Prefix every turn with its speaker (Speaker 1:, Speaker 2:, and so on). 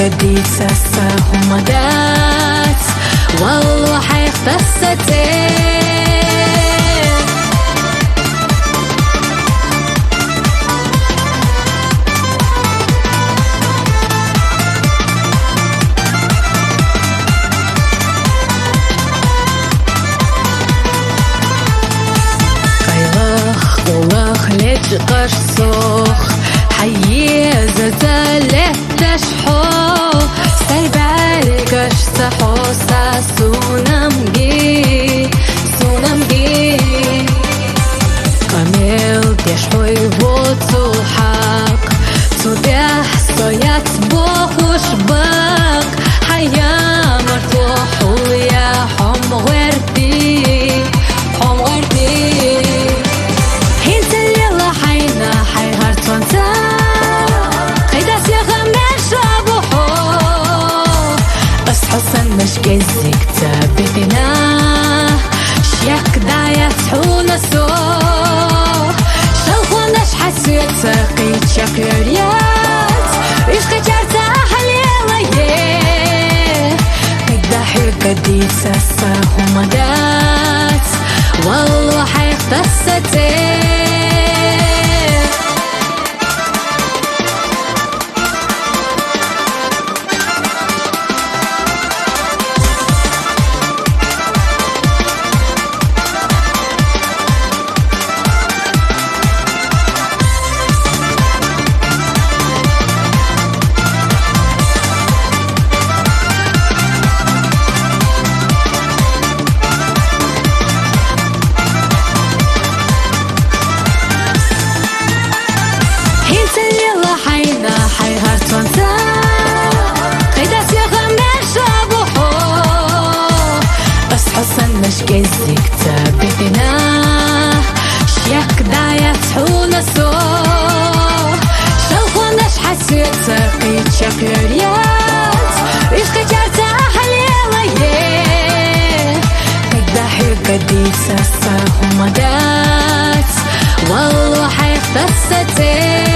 Speaker 1: يقديس السهمدات والله حيختصتين قش صوخ حيي زلزلة تشحو سيبالكش سحو سونمجي قميل تشحوي وطو حق تبيح صيات بوخ وشباك حيا مرتوح ويا حم غيرتي مش جزك تابتنا شيك دايت حونا صوح شلخوناش حسيت ساقيت شكريات إيش كترت أحلي ليه مقداحي قديس السهمدات والله حيختصتين مش جزك تابتنا شيك دايت حونا صوح شلخوناش حسيت ساقيت شكريات إيش كترت أحلي ليه مقداحي قديس السهمدات والله حيختصتين